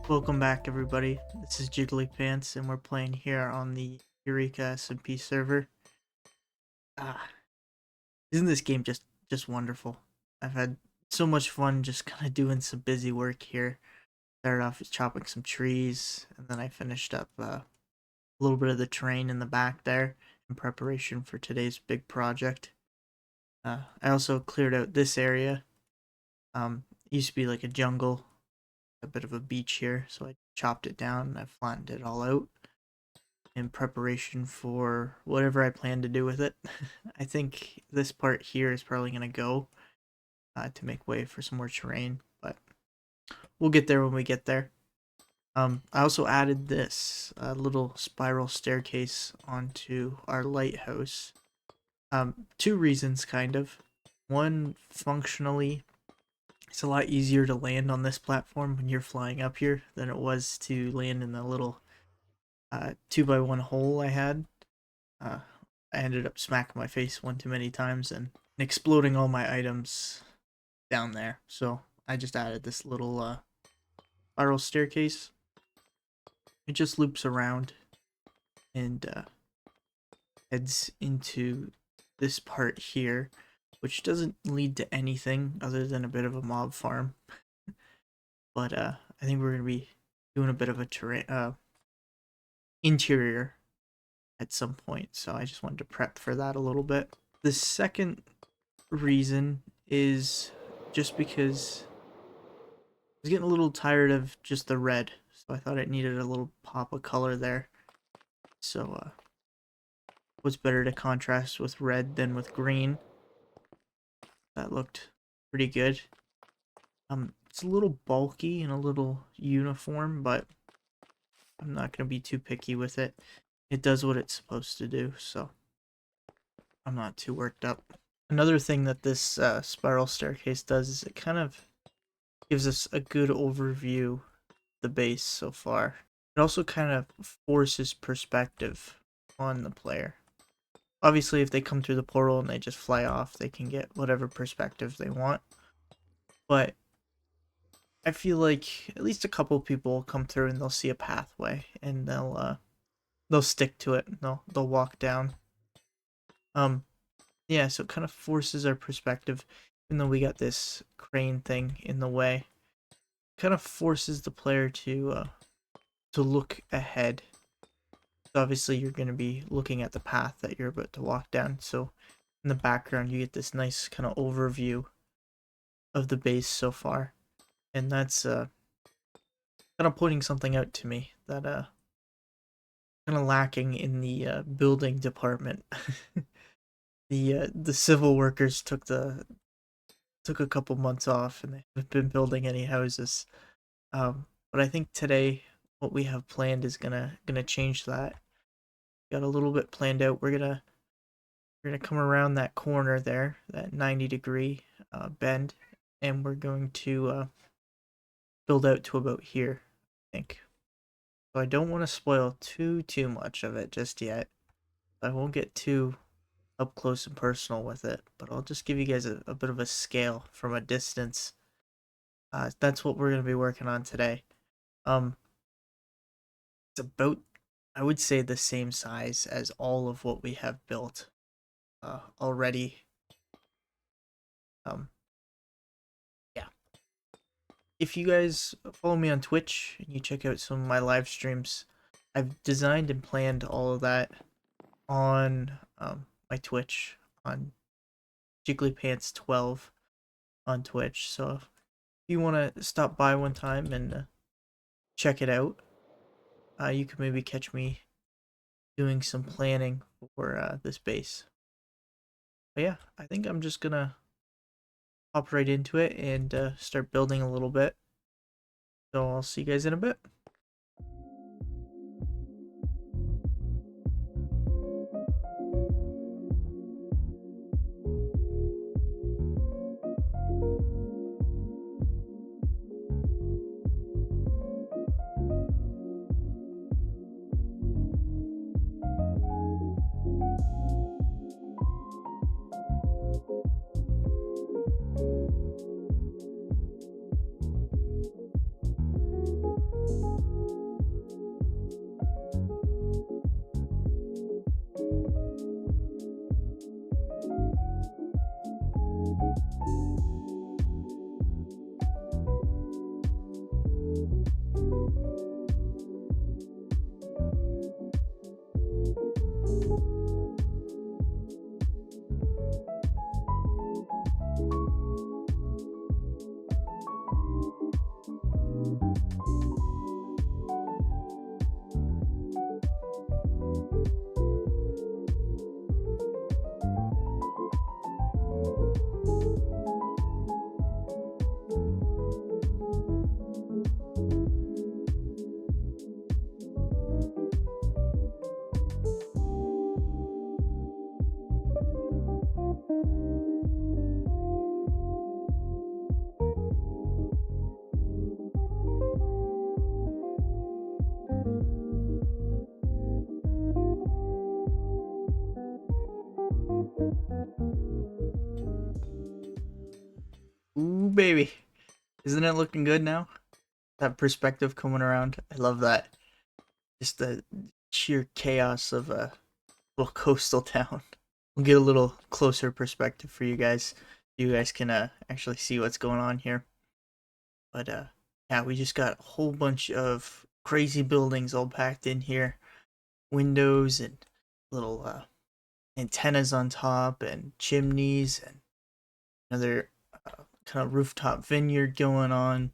Welcome back, everybody. This is Jigglypants, and we're playing here on the Eureka SMP server. Ah, isn't this game just wonderful? I've had so much fun just kind of doing some busy work here. Started off with chopping some trees, and then I finished up a little bit of the terrain in the back there in preparation for today's big project. I also cleared out this area. It used to be like a jungle, a bit of a beach here, so I chopped it down and I flattened it all out in preparation for whatever I plan to do with it. I think this part here is probably going to go to make way for some more terrain, but we'll get there when we get there. I also added this little spiral staircase onto our lighthouse. Two reasons, kind of. One, functionally, it's a lot easier to land on this platform when you're flying up here than it was to land in the little 2x1 hole I had. I ended up smacking my face one too many times and exploding all my items down there. So I just added this little spiral staircase. It just loops around and heads into this part here, which doesn't lead to anything other than a bit of a mob farm. But I think we're gonna be doing a bit of a interior at some point, so I just wanted to prep for that a little bit. The second reason is just because I was getting a little tired of just the red, so I thought it needed a little pop of color there. So what's better to contrast with red than with green? That looked pretty good. It's a little bulky and a little uniform, but I'm not gonna be too picky with it. It does what it's supposed to do, so I'm not too worked up. Another thing that this spiral staircase does is it kind of gives us a good overview of the base so far. It also kind of forces perspective on the player. Obviously, if they come through the portal and they just fly off, they can get whatever perspective they want. But I feel like at least a couple people will come through and they'll see a pathway and they'll stick to it. And they'll walk down. Yeah, so it kind of forces our perspective, even though we got this crane thing in the way. It kind of forces the player to look ahead. So obviously, you're going to be looking at the path that you're about to walk down. So in the background, you get this nice kind of overview of the base so far, and that's kind of pointing something out to me that kind of lacking in the building department. The civil workers took a couple months off and they haven't been building any houses. But I think today what we have planned is gonna change that. Got a little bit planned out. We're gonna come around that corner there, that 90-degree bend, and we're going to build out to about here, I think. So I don't want to spoil too much of it just yet. I won't get too up close and personal with it, but I'll just give you guys a bit of a scale from a distance. That's what we're gonna be working on today. Um, it's about, I would say, the same size as all of what we have built already. Um, yeah. If you guys follow me on Twitch and you check out some of my live streams, I've designed and planned all of that on my Twitch, on Jigglypants12 on Twitch. So if you want to stop by one time and check it out, you can maybe catch me doing some planning for this base. But yeah, I think I'm just gonna hop right into it and start building a little bit. So I'll see you guys in a bit. Ooh, baby. Isn't it looking good now? That perspective coming around. I love that. Just the sheer chaos of a little coastal town. We'll get a little closer perspective for you guys. You guys can actually see what's going on here. But yeah, we just got a whole bunch of crazy buildings all packed in here. Windows and little antennas on top and chimneys and another kind of rooftop vineyard going on.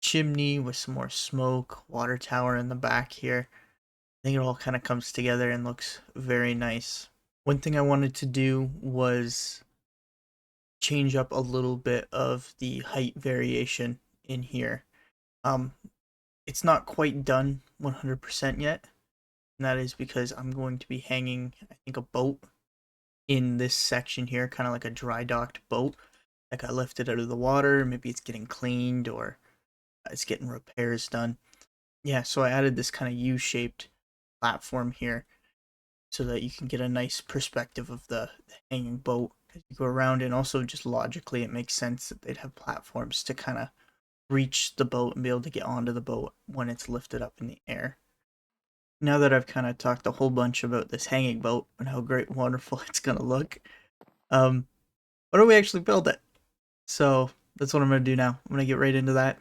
Chimney with some more smoke, water tower in the back here. I think it all kind of comes together and looks very nice. One thing I wanted to do was change up a little bit of the height variation in here. Um, it's not quite done 100% yet, and that is because I'm going to be hanging, I think, a boat in this section here, kind of like a dry docked boat that got lifted out of the water. Maybe it's getting cleaned or it's getting repairs done. Yeah, so I added this kind of U-shaped platform here so that you can get a nice perspective of the hanging boat as you go around, and also just logically it makes sense that they'd have platforms to kind of reach the boat and be able to get onto the boat when it's lifted up in the air. Now that I've kind of talked a whole bunch about this hanging boat and how great and wonderful it's gonna look, why don't we actually build it? So that's what I'm gonna do now. I'm gonna get right into that.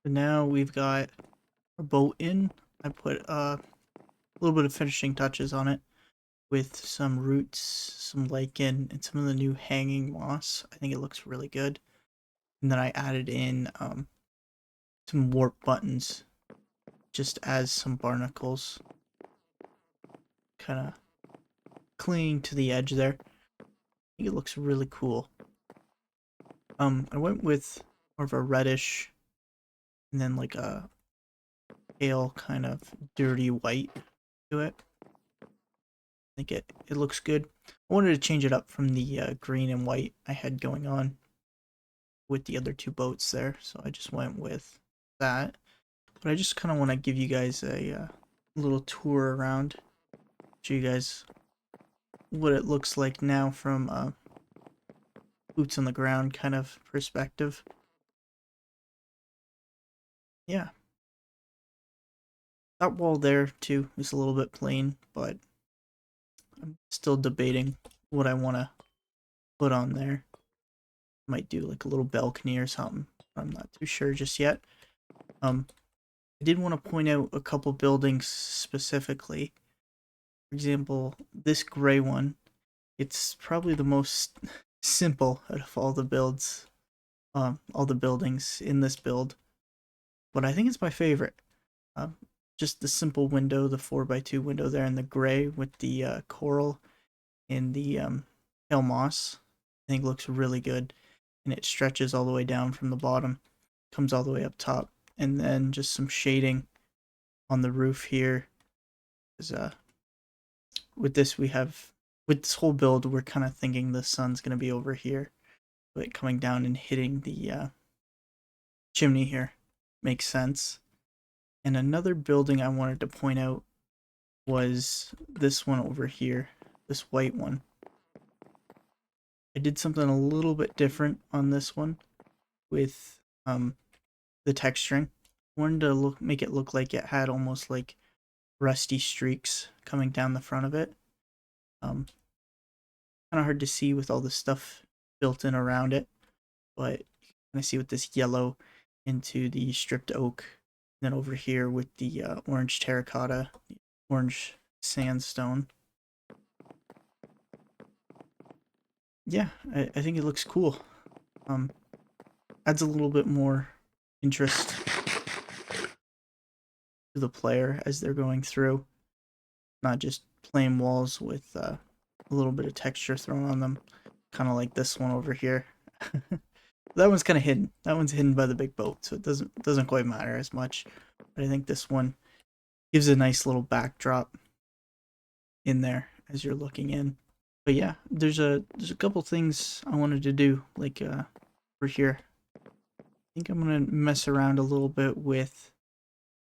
So now we've got our boat in. I put a little bit of finishing touches on it with some roots, some lichen, and some of the new hanging moss. I think it looks really good. And then I added in some warp buttons just as some barnacles, kind of clinging to the edge there. think it looks really cool. I went with more of a reddish and then like a pale kind of dirty white to it. I think it looks good. I wanted to change it up from the green and white I had going on with the other two boats there, so I just went with that. But I just kind of want to give you guys a little tour around, show you guys what it looks like now from boots on the ground kind of perspective. Yeah. That wall there too is a little bit plain, but I'm still debating what I want to put on there. Might do like a little balcony or something. I'm not too sure just yet. I did want to point out a couple buildings specifically. For example, this gray one, it's probably the most simple out of all the builds, all the buildings in this build, but I think it's my favorite. Just the simple window, the 4x2 window there in the gray with the coral and the pale moss, I think looks really good, and it stretches all the way down from the bottom, comes all the way up top, and then just some shading on the roof here. Is with this with this whole build, we're kind of thinking the sun's gonna be over here, but coming down and hitting the chimney here makes sense. And another building I wanted to point out was this one over here, this white one. I did something a little bit different on this one with the texturing. I wanted to make it look like it had almost like rusty streaks coming down the front of it. Kind of hard to see with all the stuff built in around it, but you can kind of see with this yellow into the stripped oak. And then over here with the orange terracotta, orange sandstone. Yeah, I think it looks cool. Adds a little bit more interest to the player as they're going through. Not just plain walls with a little bit of texture thrown on them. Kind of like this one over here. That one's kind of hidden. That one's hidden by the big boat, so it doesn't quite matter as much. But I think this one gives a nice little backdrop in there as you're looking in. But yeah, there's a couple things I wanted to do, like over here. I think I'm gonna mess around a little bit with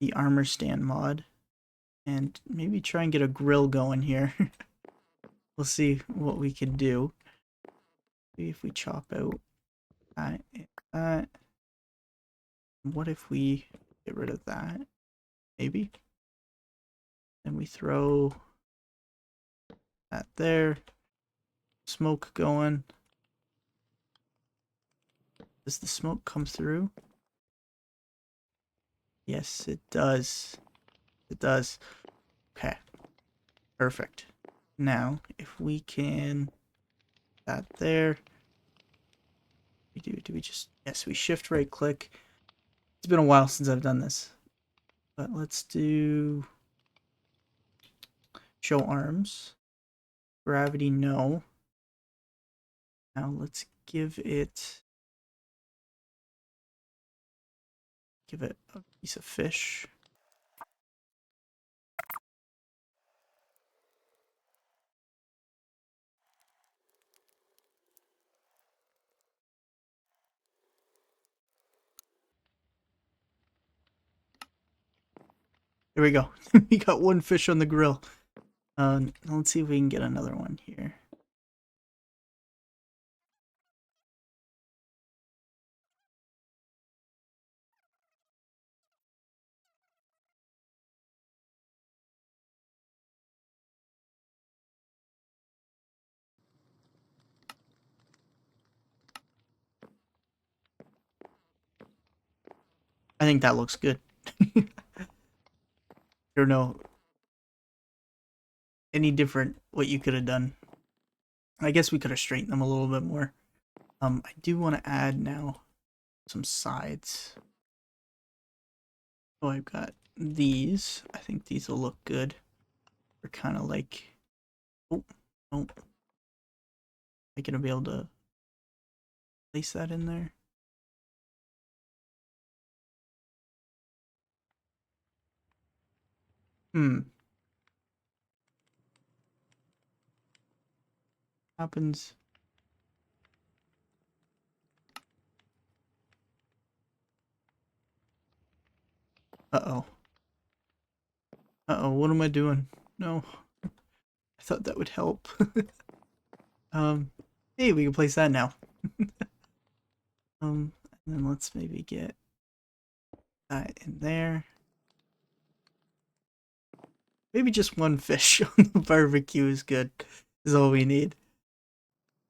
the armor stand mod and maybe try and get a grill going here. We'll see what we can do. Maybe if we chop out that and that. What if we get rid of that? Maybe. Then we throw that there. Smoke going. Does the smoke come through? Yes, it does. It does. Okay. Perfect. Now, if we can that there. Do we just, yes, we shift right click. It's been a while since I've done this. But let's do show arms. Gravity, no. Now let's give it a piece of fish. There we go. We got one fish on the grill. Let's see if we can get another one here. I think that looks good. I don't know any different what you could have done. I guess we could have straightened them a little bit more. I do want to add now some sides. So I've got these. I think these will look good. They're kind of like, oh, I gonna be able to place that in there? Happens. Uh-oh. Uh-oh, what am I doing? No. I thought that would help. Hey, we can place that now. And then let's maybe get that in there. Maybe just one fish on the barbecue is good. Is all we need.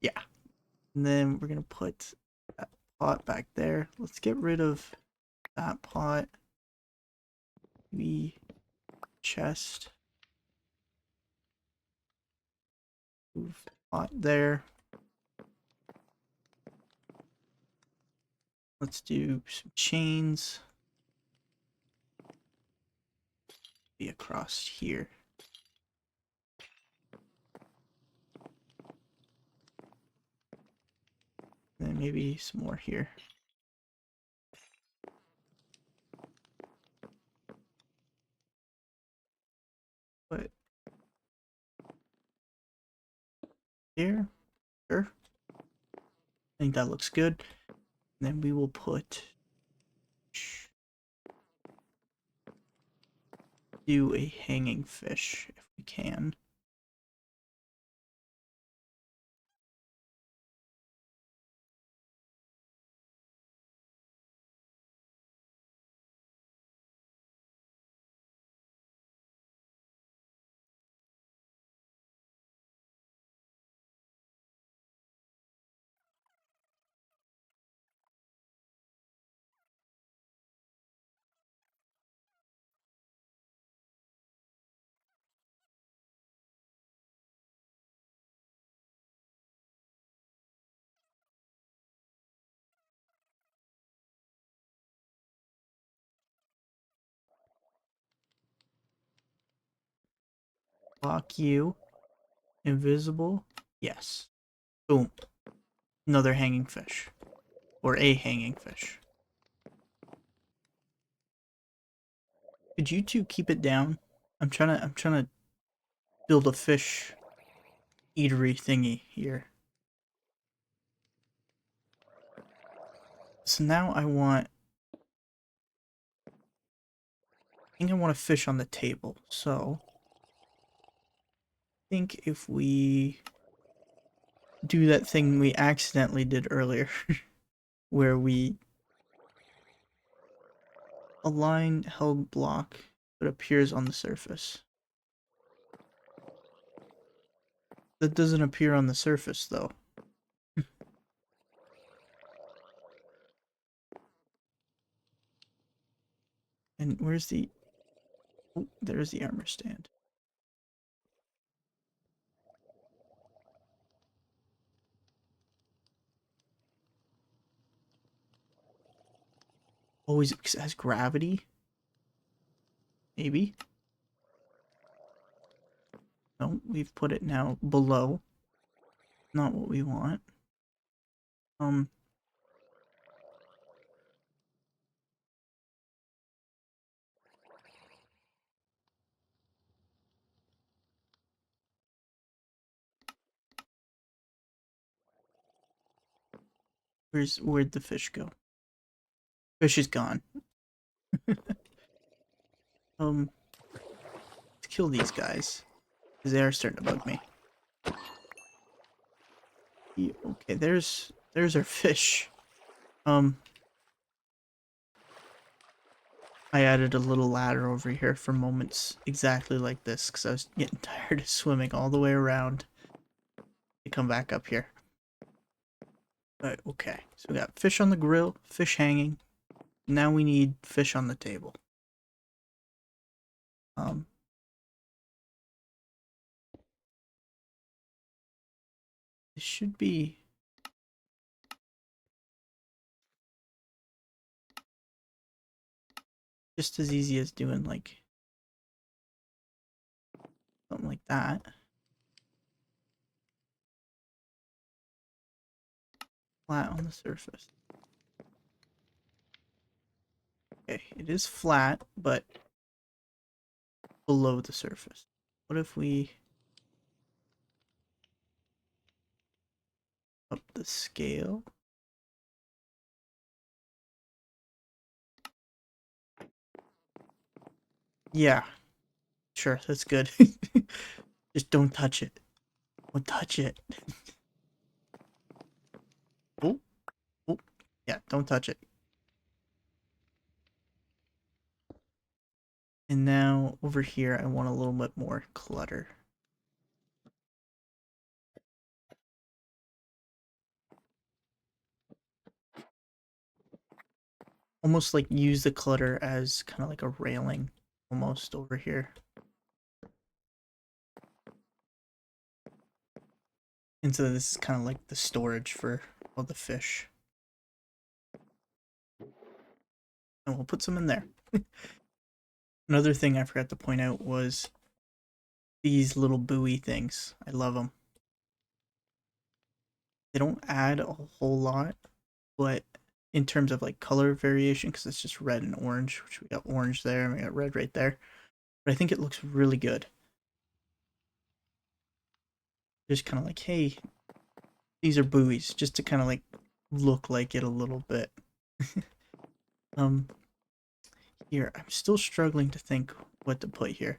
Yeah. And then we're gonna put that pot back there. Let's get rid of that pot. Maybe chest. Move the pot there. Let's do some chains. Be across here. And then maybe some more here. Put here. Sure. I think that looks good. And then we will put do a hanging fish if we can. Lock you. Invisible. Yes. Boom. Another hanging fish. Or a hanging fish. Could you two keep it down? I'm trying to build a fish eatery thingy here. So now I think I want a fish on the table. So I think if we do that thing we accidentally did earlier where we align held block that appears on the surface. That doesn't appear on the surface though. And where's the... Oh, there's the armor stand. Always has gravity? Maybe? No, we've put it now below. Not what we want. Where'd the fish go? Fish is gone. Let's kill these guys. Because they are starting to bug me. Yeah, okay, there's our fish. I added a little ladder over here for moments exactly like this because I was getting tired of swimming all the way around to come back up here. But okay, so we got fish on the grill, fish hanging. Now we need fish on the table. This should be just as easy as doing like something like that. flat on the surface. Okay, it is flat, but below the surface. What if we up the scale? Yeah, sure, that's good. Just don't touch it. Don't touch it. Oh, oh, yeah, don't touch it. And now over here, I want a little bit more clutter. Almost like use the clutter as kind of like a railing almost over here. And so this is kind of like the storage for all the fish. And we'll put some in there. Another thing I forgot to point out was these little buoy things. I love them. They don't add a whole lot, but in terms of like color variation, because it's just red and orange, which we got orange there and we got red right there. But I think it looks really good. Just kind of like, hey, these are buoys, just to kind of like look like it a little bit. um, Here, I'm still struggling to think what to put here.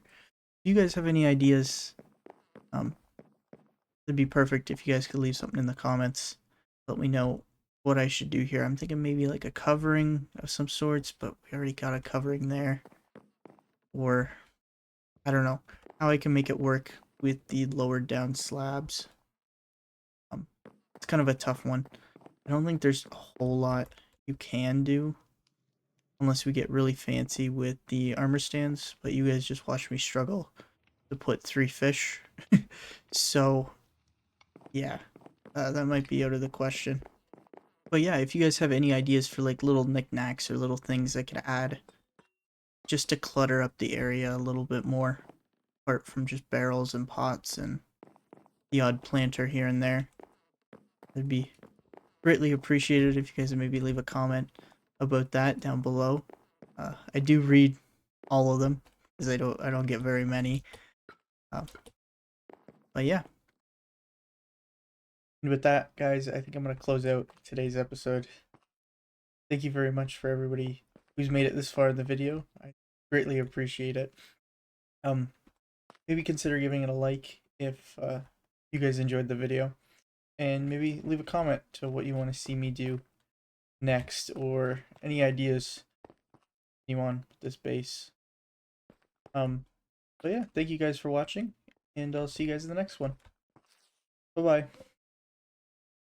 Do you guys have any ideas? It'd be perfect if you guys could leave something in the comments. Let me know what I should do here. I'm thinking maybe like a covering of some sorts, but we already got a covering there. Or, I don't know, how I can make it work with the lowered down slabs. It's kind of a tough one. I don't think there's a whole lot you can do unless we get really fancy with the armor stands, but you guys just watch me struggle to put 3 fish. So, yeah, that might be out of the question. But yeah, if you guys have any ideas for like little knickknacks or little things I could add just to clutter up the area a little bit more, apart from just barrels and pots and the odd planter here and there, it'd be greatly appreciated if you guys would maybe leave a comment about that down below. I do read all of them because I don't get very many. Uh, but yeah. And with that, guys, I think I'm gonna close out today's episode. Thank you very much for everybody who's made it this far in the video. I greatly appreciate it. Maybe consider giving it a like if you guys enjoyed the video, and maybe leave a comment to what you want to see me do next or any ideas you want this base. But yeah, thank you guys for watching, and I'll see you guys in the next one. Bye bye.